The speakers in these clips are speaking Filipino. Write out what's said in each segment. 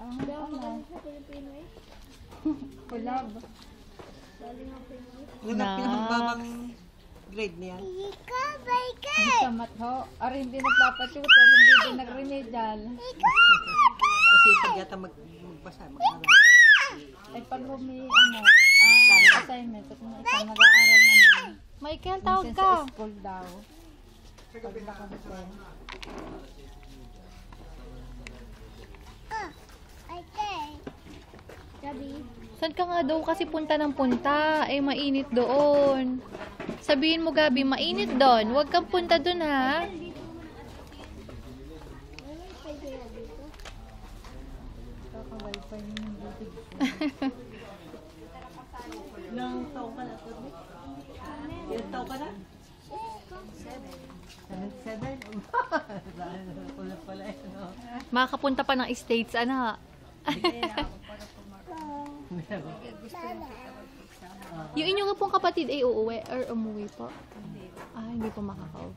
Ang ano? Kulab. Yung pinakamababang grade niya. Sa matho. Ari hindi nagpapatutor, hindi din nag-remedial. Kasi pag yata magpasa, mag-aral. Ay pag assignment at may isang nag-aaral naman. Michael, tawag Minsan ka. sa school daw. Pag nakabiten. Saan ka nga daw kasi punta ng punta? Eh, mainit doon. Sabihin mo, Gabi, mainit doon. Huwag kang punta doon, ha? Kaka-wifi yung bibig ko. Ilang taon ka na? Ilang taon ka na? 7. Kulang pala eh, no? Makakapunta pa ng States, ano? Yung inyo nga pong kapatid ay uuwi or umuwi po? Ah, hindi po makakauwi.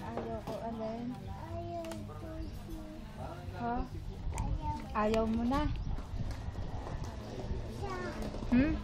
Ayaw ko alin. Ha? Ayaw mo na. Hmm?